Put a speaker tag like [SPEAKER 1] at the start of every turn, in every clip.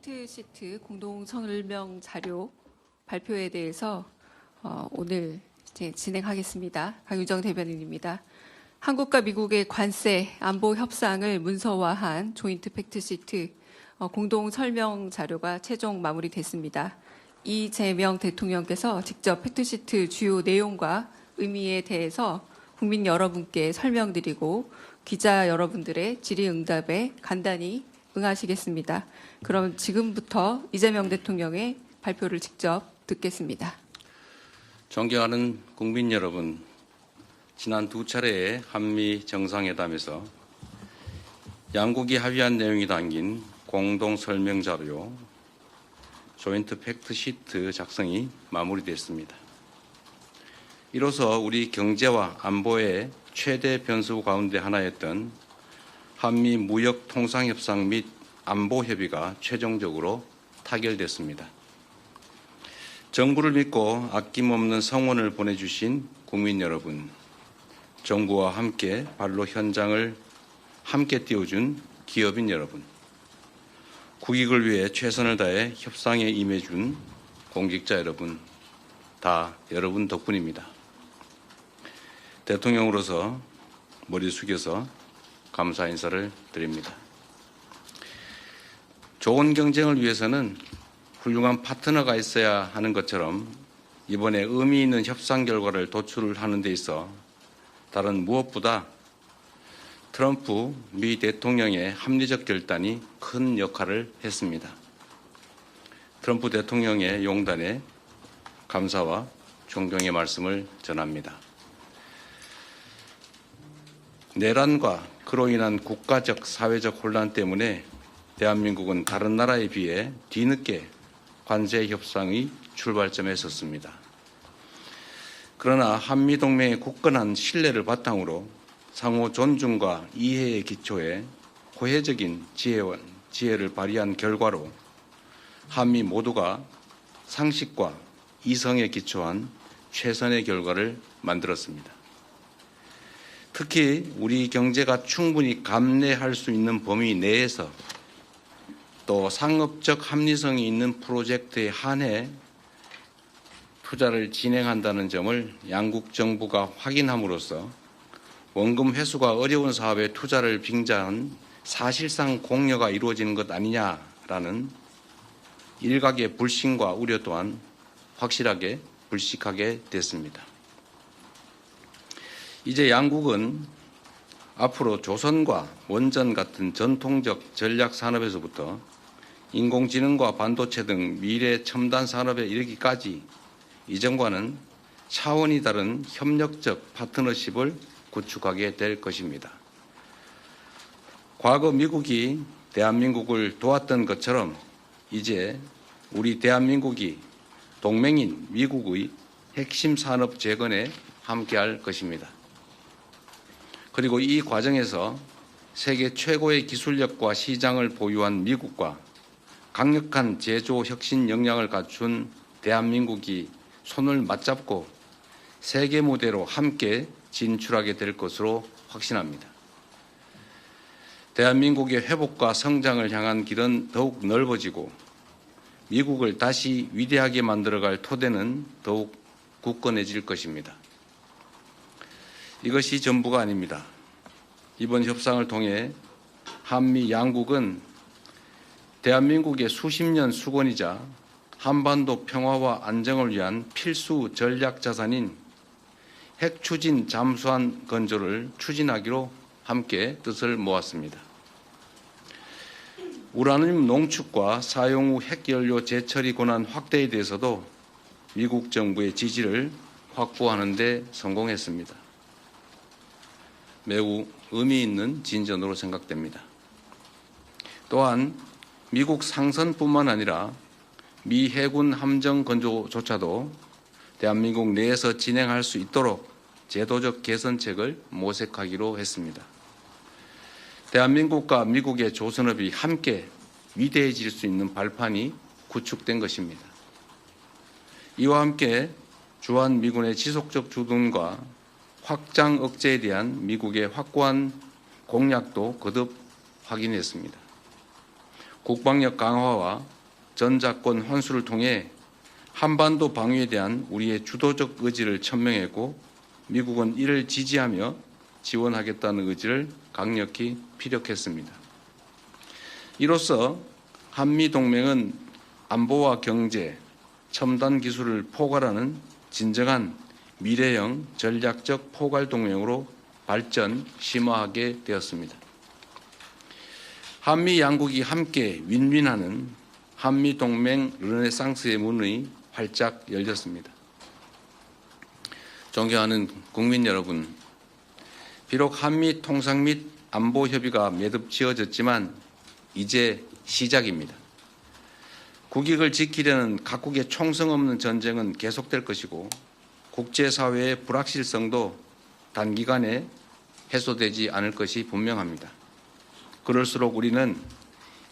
[SPEAKER 1] 팩트시트 공동 설명 자료 발표에 대해서 오늘 이제 진행하겠습니다. 강유정 대변인입니다. 한국과 미국의 관세 안보 협상을 문서화한 조인트 팩트시트 공동 설명 자료가 최종 마무리됐습니다. 이재명 대통령께서 직접 팩트시트 주요 내용과 의미에 대해서 국민 여러분께 설명드리고 기자 여러분들의 질의응답에 간단히 응하시겠습니다. 그럼 지금부터 이재명 대통령의 발표를 직접 듣겠습니다.
[SPEAKER 2] 존경하는 국민 여러분, 지난 두 차례의 한미 정상회담에서 양국이 합의한 내용이 담긴 공동 설명 자료 조인트 팩트시트 작성이 마무리됐습니다. 이로써 우리 경제와 안보의 최대 변수 가운데 하나였던 한미 무역 통상 협상 및 안보 협의가 최종적으로 타결됐습니다. 정부를 믿고 아낌없는 성원을 보내주신 국민 여러분, 정부와 함께 발로 현장을 함께 띄워준 기업인 여러분, 국익을 위해 최선을 다해 협상에 임해준 공직자 여러분, 다 여러분 덕분입니다. 대통령으로서 머리 숙여서 감사 인사를 드립니다. 좋은 경쟁을 위해서는 훌륭한 파트너가 있어야 하는 것처럼 이번에 의미 있는 협상 결과를 도출하는 데 있어 다른 무엇보다 트럼프 미 대통령의 합리적 결단이 큰 역할을 했습니다. 트럼프 대통령의 용단에 감사와 존경의 말씀을 전합니다. 내란과 그로 인한 국가적, 사회적 혼란 때문에 대한민국은 다른 나라에 비해 뒤늦게 관세 협상의 출발점에 섰습니다. 그러나 한미동맹의 굳건한 신뢰를 바탕으로 상호 존중과 이해의 기초에 호혜적인 지혜를 발휘한 결과로 한미 모두가 상식과 이성에 기초한 최선의 결과를 만들었습니다. 특히 우리 경제가 충분히 감내할 수 있는 범위 내에서 또 상업적 합리성이 있는 프로젝트에 한해 투자를 진행한다는 점을 양국 정부가 확인함으로써 원금 회수가 어려운 사업에 투자를 빙자한 사실상 공여가 이루어지는 것 아니냐라는 일각의 불신과 우려 또한 확실하게 불식하게 됐습니다. 이제 양국은 앞으로 조선과 원전 같은 전통적 전략 산업에서부터 인공지능과 반도체 등 미래 첨단 산업에 이르기까지 이전과는 차원이 다른 협력적 파트너십을 구축하게 될 것입니다. 과거 미국이 대한민국을 도왔던 것처럼 이제 우리 대한민국이 동맹인 미국의 핵심 산업 재건에 함께할 것입니다. 그리고 이 과정에서 세계 최고의 기술력과 시장을 보유한 미국과 강력한 제조 혁신 역량을 갖춘 대한민국이 손을 맞잡고 세계 무대로 함께 진출하게 될 것으로 확신합니다. 대한민국의 회복과 성장을 향한 길은 더욱 넓어지고 미국을 다시 위대하게 만들어갈 토대는 더욱 굳건해질 것입니다. 이것이 전부가 아닙니다. 이번 협상을 통해 한미 양국은 대한민국의 수십 년 수건이자 한반도 평화와 안정을 위한 필수 전략 자산인 핵추진 잠수함 건조를 추진하기로 함께 뜻을 모았습니다. 우라늄 농축과 사용 후 핵연료 재처리 권한 확대에 대해서도 미국 정부의 지지를 확보하는 데 성공했습니다. 매우 의미 있는 진전으로 생각됩니다. 또한 미국 상선뿐만 아니라 미 해군 함정 건조조차도 대한민국 내에서 진행할 수 있도록 제도적 개선책을 모색하기로 했습니다. 대한민국과 미국의 조선업이 함께 위대해질 수 있는 발판이 구축된 것입니다. 이와 함께 주한미군의 지속적 주둔과 확장 억제에 대한 미국의 확고한 공약도 거듭 확인했습니다. 국방력 강화와 전작권 환수를 통해 한반도 방위에 대한 우리의 주도적 의지를 천명했고 미국은 이를 지지하며 지원하겠다는 의지를 강력히 피력했습니다. 이로써 한미동맹은 안보와 경제, 첨단 기술을 포괄하는 진정한 미래형 전략적 포괄 동맹으로 발전 심화하게 되었습니다. 한미 양국이 함께 윈윈하는 한미동맹 르네상스의 문이 활짝 열렸습니다. 존경하는 국민 여러분, 비록 한미 통상 및 안보 협의가 매듭 지어졌지만 이제 시작입니다. 국익을 지키려는 각국의 총성 없는 전쟁은 계속될 것이고 국제사회의 불확실성도 단기간에 해소되지 않을 것이 분명합니다. 그럴수록 우리는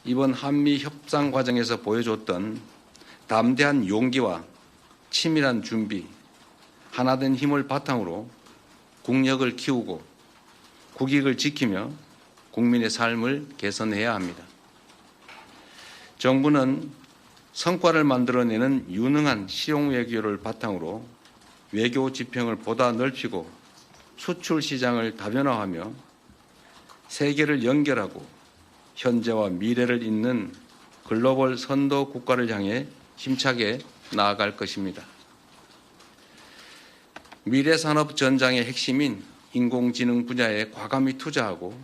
[SPEAKER 2] 이번 한미 협상 과정에서 보여줬던 담대한 용기와 치밀한 준비, 하나된 힘을 바탕으로 국력을 키우고 국익을 지키며 국민의 삶을 개선해야 합니다. 정부는 성과를 만들어내는 유능한 실용 외교를 바탕으로 외교 지평을 보다 넓히고 수출 시장을 다변화하며 세계를 연결하고 현재와 미래를 잇는 글로벌 선도 국가를 향해 힘차게 나아갈 것입니다. 미래산업 전장의 핵심인 인공지능 분야에 과감히 투자하고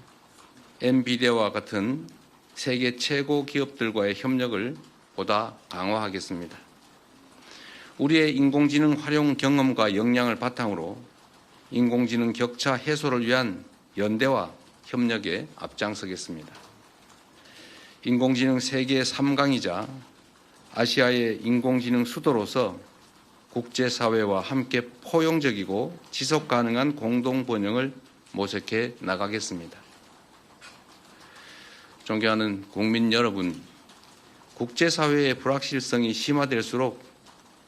[SPEAKER 2] 엔비디아와 같은 세계 최고 기업들과의 협력을 보다 강화하겠습니다. 우리의 인공지능 활용 경험과 역량을 바탕으로 인공지능 격차 해소를 위한 연대와 협력에 앞장서겠습니다. 인공지능 세계 3강이자 아시아의 인공지능 수도로서 국제사회와 함께 포용적이고 지속 가능한 공동 번영을 모색해 나가겠습니다. 존경하는 국민 여러분, 국제사회의 불확실성이 심화될수록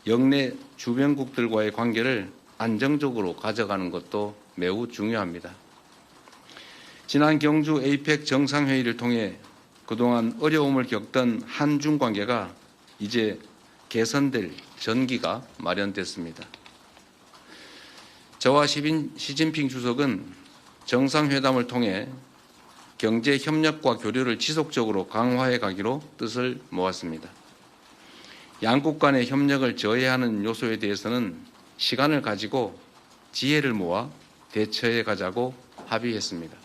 [SPEAKER 2] 영내 주변국들과의 관계를 안정적으로 가져가는 것도 매우 중요합니다. 지난 경주 에이펙 정상회의를 통해 그동안 어려움을 겪던 한중 관계가 이제 개선될 전기가 마련됐습니다. 저와 시진핑 주석은 정상회담을 통해 경제 협력과 교류를 지속적으로 강화해 가기로 뜻을 모았습니다. 양국 간의 협력을 저해하는 요소에 대해서는 시간을 가지고 지혜를 모아 대처해 가자고 합의했습니다.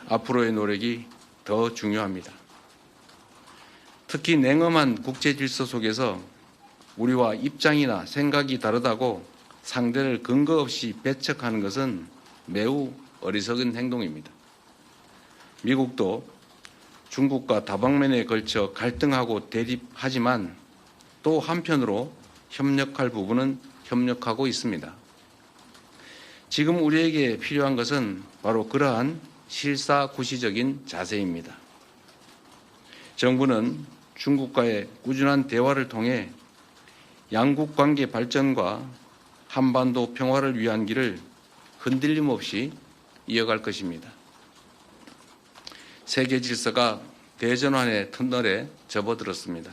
[SPEAKER 2] 앞으로의 노력이 더 중요합니다. 특히 냉엄한 국제 질서 속에서 우리와 입장이나 생각이 다르다고 상대를 근거 없이 배척하는 것은 매우 어리석은 행동입니다. 미국도 중국과 다방면에 걸쳐 갈등하고 대립하지만 또 한편으로 협력할 부분은 협력하고 있습니다. 지금 우리에게 필요한 것은 바로 그러한 실사구시적인 자세입니다. 정부는 중국과의 꾸준한 대화를 통해 양국 관계 발전과 한반도 평화를 위한 길을 흔들림 없이 이어갈 것입니다. 세계 질서가 대전환의 터널에 접어들었습니다.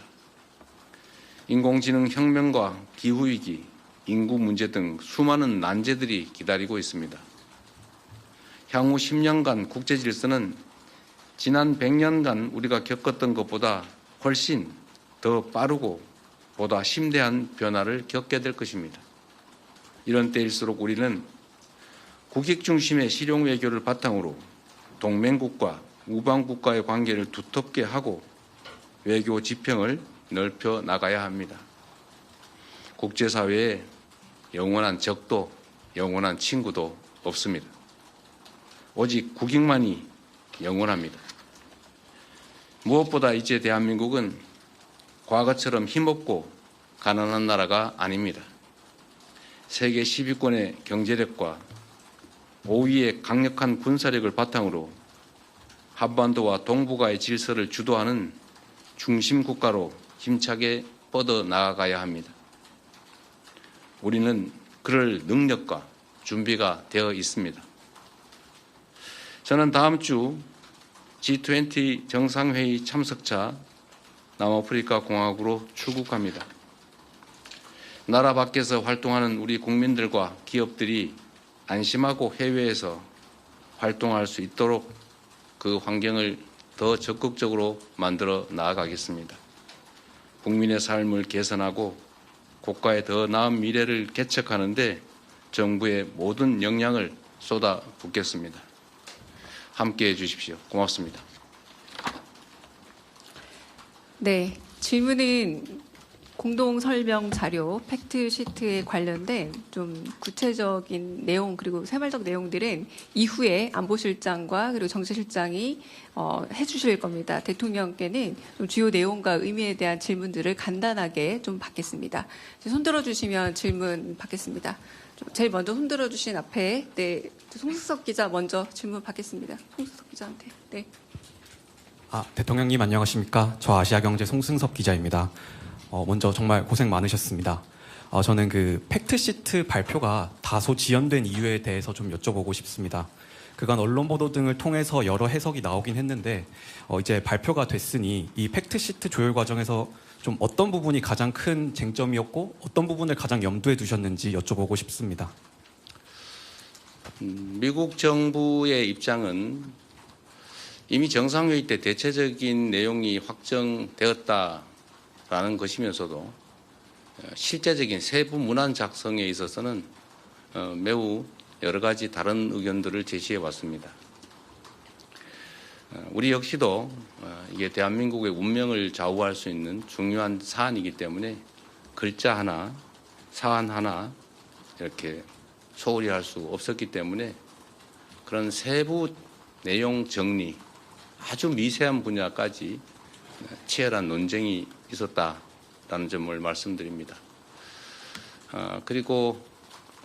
[SPEAKER 2] 인공지능 혁명과 기후위기, 인구 문제 등 수많은 난제들이 기다리고 있습니다. 향후 10년간 국제 질서는 지난 100년간 우리가 겪었던 것보다 훨씬 더 빠르고 보다 심대한 변화를 겪게 될 것입니다. 이런 때일수록 우리는 국익 중심의 실용 외교를 바탕으로 동맹국과 우방국과의 관계를 두텁게 하고 외교 지평을 넓혀 나가야 합니다. 국제사회에 영원한 적도 영원한 친구도 없습니다. 오직 국익만이 영원합니다. 무엇보다 이제 대한민국은 과거처럼 힘없고 가난한 나라가 아닙니다. 세계 10위권의 경제력과 5위의 강력한 군사력을 바탕으로 한반도와 동북아의 질서를 주도하는 중심 국가로 힘차게 뻗어 나아가야 합니다. 우리는 그럴 능력과 준비가 되어 있습니다. 저는 다음 주 G20 정상회의 참석자 남아프리카 공화국으로 출국합니다. 나라 밖에서 활동하는 우리 국민들과 기업들이 안심하고 해외에서 활동할 수 있도록 그 환경을 더 적극적으로 만들어 나아가겠습니다. 국민의 삶을 개선하고 국가의 더 나은 미래를 개척하는 데 정부의 모든 역량을 쏟아붓겠습니다. 함께해 주십시오. 고맙습니다.
[SPEAKER 1] 네, 질문은 공동 설명 자료 팩트 시트에 관련된 좀 구체적인 내용 그리고 세말적 내용들은 이후에 안보실장과 그리고 정세실장이 해주실 겁니다. 대통령께는 좀 주요 내용과 의미에 대한 질문들을 간단하게 좀 받겠습니다. 손들어 주시면 질문 받겠습니다. 제일 먼저 손들어 주신 앞에 네, 송승섭 기자 먼저 질문 받겠습니다. 송승섭 기자한테. 네.
[SPEAKER 3] 대통령님 안녕하십니까? 저 아시아경제 송승섭 기자입니다. 먼저 정말 고생 많으셨습니다. 저는 그 팩트시트 발표가 다소 지연된 이유에 대해서 좀 여쭤보고 싶습니다. 그간 언론 보도 등을 통해서 여러 해석이 나오긴 했는데 이제 발표가 됐으니 이 팩트시트 조율 과정에서 좀 어떤 부분이 가장 큰 쟁점이었고 어떤 부분을 가장 염두에 두셨는지 여쭤보고 싶습니다.
[SPEAKER 2] 미국 정부의 입장은 이미 정상회의 때 대체적인 내용이 확정되었다라는 것이면서도 실제적인 세부 문안 작성에 있어서는 매우 여러 가지 다른 의견들을 제시해 왔습니다. 우리 역시도 이게 대한민국의 운명을 좌우할 수 있는 중요한 사안이기 때문에 글자 하나, 사안 하나 이렇게 소홀히 할 수 없었기 때문에 그런 세부 내용 정리, 아주 미세한 분야까지 치열한 논쟁이 있었다라는 점을 말씀드립니다. 그리고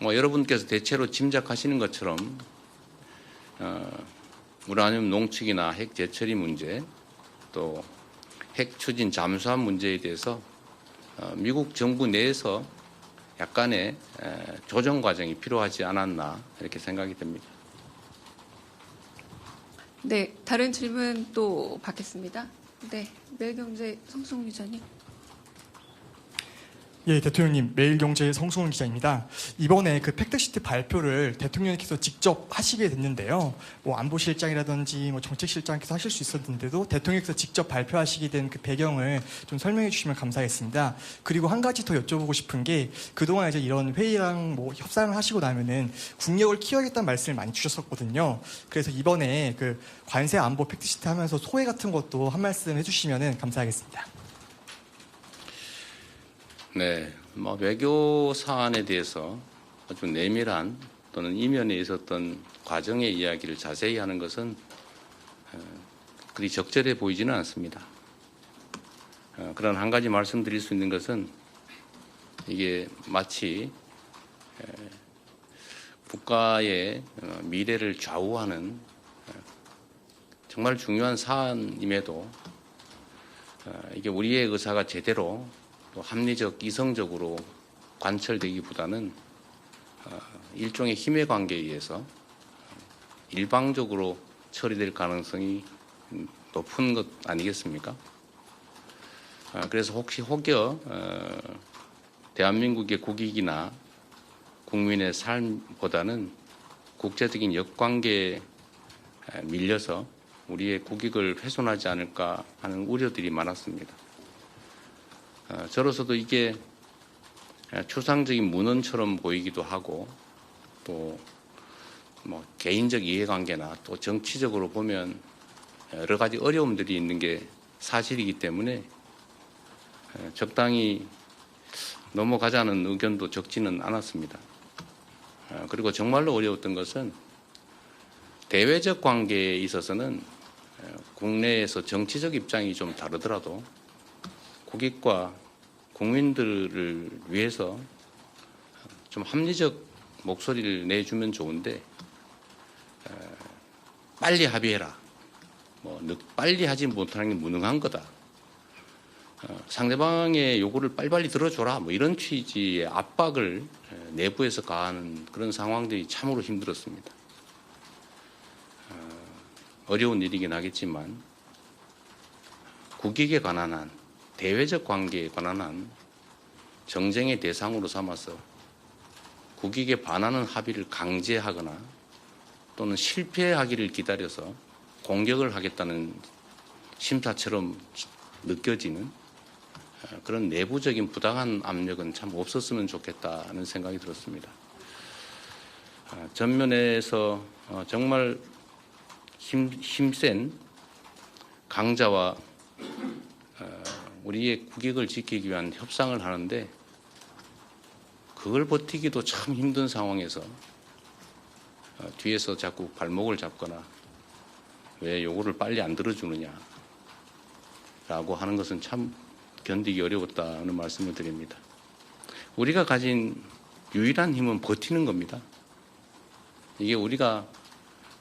[SPEAKER 2] 여러분께서 대체로 짐작하시는 것처럼 우라늄 농축이나 핵 재처리 문제, 또 핵 추진 잠수함 문제에 대해서 미국 정부 내에서 약간의 조정 과정이 필요하지 않았나 이렇게 생각이 됩니다.
[SPEAKER 1] 네, 다른 질문 또 받겠습니다. 네, 매일경제 성승훈 기자님.
[SPEAKER 4] 예, 대통령님, 매일경제 성승훈 기자입니다. 이번에 그 팩트시트 발표를 대통령께서 직접 하시게 됐는데요. 뭐 안보실장이라든지 뭐 정책실장께서 하실 수 있었는데도 대통령께서 직접 발표하시게 된 그 배경을 좀 설명해 주시면 감사하겠습니다. 그리고 한 가지 더 여쭤보고 싶은 게 그동안 이제 이런 회의랑 뭐 협상을 하시고 나면은 국력을 키워야겠다는 말씀을 많이 주셨었거든요. 그래서 이번에 그 관세 안보 팩트시트 하면서 소회 같은 것도 한 말씀 해주시면은 감사하겠습니다.
[SPEAKER 2] 네, 외교 사안에 대해서 아주 내밀한 또는 이면에 있었던 과정의 이야기를 자세히 하는 것은 그리 적절해 보이지는 않습니다. 그런 한 가지 말씀드릴 수 있는 것은 이게 마치 국가의 미래를 좌우하는 정말 중요한 사안임에도 이게 우리의 의사가 제대로 또 합리적, 이성적으로 관철되기보다는 일종의 힘의 관계에 의해서 일방적으로 처리될 가능성이 높은 것 아니겠습니까? 그래서 혹여 대한민국의 국익이나 국민의 삶보다는 국제적인 역관계에 밀려서 우리의 국익을 훼손하지 않을까 하는 우려들이 많았습니다. 저로서도 이게 추상적인 문헌처럼 보이기도 하고 또 개인적 이해관계나 또 정치적으로 보면 여러 가지 어려움들이 있는 게 사실이기 때문에 적당히 넘어가자는 의견도 적지는 않았습니다. 그리고 정말로 어려웠던 것은 대외적 관계에 있어서는 국내에서 정치적 입장이 좀 다르더라도 국익과 국민들을 위해서 좀 합리적 목소리를 내주면 좋은데 빨리 합의해라. 빨리 하지 못하는 게 무능한 거다. 상대방의 요구를 빨리빨리 들어줘라. 이런 취지의 압박을 내부에서 가하는 그런 상황들이 참으로 힘들었습니다. 어려운 일이긴 하겠지만 국익에 관한 한, 대외적 관계에 관한 한 정쟁의 대상으로 삼아서 국익에 반하는 합의를 강제하거나 또는 실패하기를 기다려서 공격을 하겠다는 심사처럼 느껴지는 그런 내부적인 부당한 압력은 참 없었으면 좋겠다는 생각이 들었습니다. 전면에서 정말 힘센 강자와 우리의 국익을 지키기 위한 협상을 하는데 그걸 버티기도 참 힘든 상황에서 뒤에서 자꾸 발목을 잡거나 왜 요거를 빨리 안 들어주느냐라고 하는 것은 참 견디기 어려웠다는 말씀을 드립니다. 우리가 가진 유일한 힘은 버티는 겁니다. 이게 우리가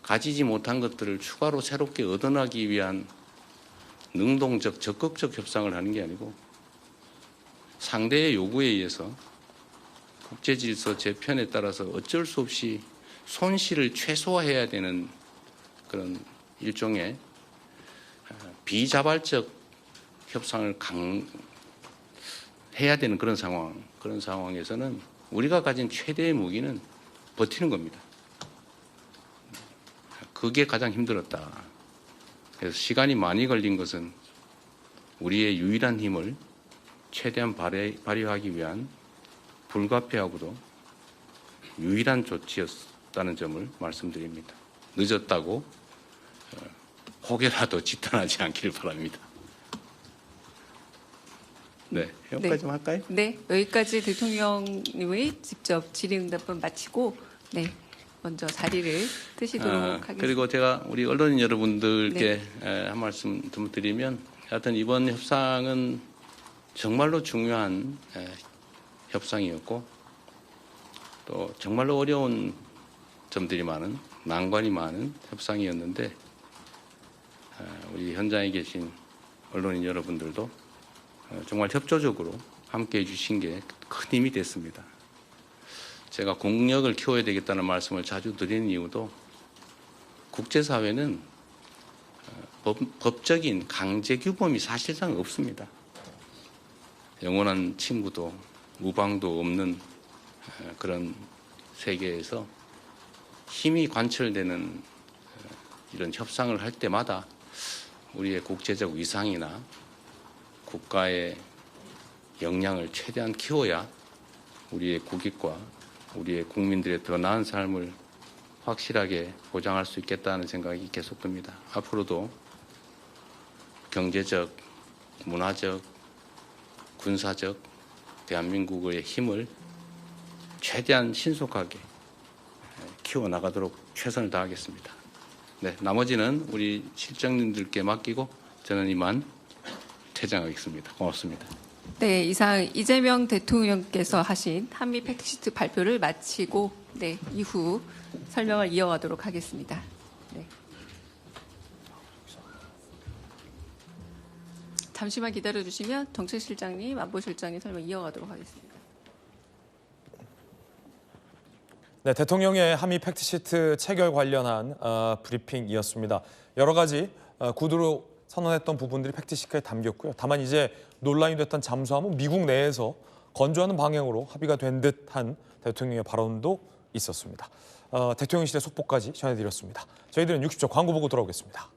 [SPEAKER 2] 가지지 못한 것들을 추가로 새롭게 얻어나기 위한 능동적, 적극적 협상을 하는 게 아니고 상대의 요구에 의해서 국제질서 재편에 따라서 어쩔 수 없이 손실을 최소화해야 되는 그런 일종의 비자발적 협상을 해야 되는 그런 상황에서는 우리가 가진 최대의 무기는 버티는 겁니다. 그게 가장 힘들었다. 그래서 시간이 많이 걸린 것은 우리의 유일한 힘을 최대한 발휘하기 위한 불가피하고도 유일한 조치였다는 점을 말씀드립니다. 늦었다고 혹여라도 지탄하지 않기를 바랍니다. 네, 여기까지 좀 할까요?
[SPEAKER 1] 네, 여기까지 대통령님의 직접 질의응답은 마치고 먼저 자리를 트시도록 하겠습니다.
[SPEAKER 2] 그리고 제가 우리 언론인 여러분들께 한 말씀 좀 드리면 하여튼 이번 협상은 정말로 중요한 협상이었고 또 정말로 어려운 점들이 많은 난관이 많은 협상이었는데 우리 현장에 계신 언론인 여러분들도 정말 협조적으로 함께해 주신 게 큰 힘이 됐습니다. 제가 국력을 키워야 되겠다는 말씀을 자주 드리는 이유도 국제사회는 법적인 강제 규범이 사실상 없습니다. 영원한 친구도 우방도 없는 그런 세계에서 힘이 관철되는 이런 협상을 할 때마다 우리의 국제적 위상이나 국가의 역량을 최대한 키워야 우리의 국익과 우리의 국민들의 더 나은 삶을 확실하게 보장할 수 있겠다는 생각이 계속 듭니다. 앞으로도 경제적, 문화적, 군사적 대한민국의 힘을 최대한 신속하게 키워나가도록 최선을 다하겠습니다. 네, 나머지는 우리 실장님들께 맡기고 저는 이만 퇴장하겠습니다. 고맙습니다.
[SPEAKER 1] 네, 이상 이재명 대통령께서 하신 한미 팩트시트 발표를 마치고 이후 설명을 이어가도록 하겠습니다. 네. 잠시만 기다려주시면 정책실장님, 안보실장님 설명 이어가도록 하겠습니다.
[SPEAKER 5] 네, 대통령의 한미 팩트시트 체결 관련한 브리핑이었습니다. 여러 가지 구두로 선언했던 부분들이 팩트시트에 담겼고요. 다만 이제 논란이 됐던 잠수함은 미국 내에서 건조하는 방향으로 합의가 된 듯한 대통령의 발언도 있었습니다. 대통령실의 속보까지 전해드렸습니다. 저희들은 60초 광고 보고 돌아오겠습니다.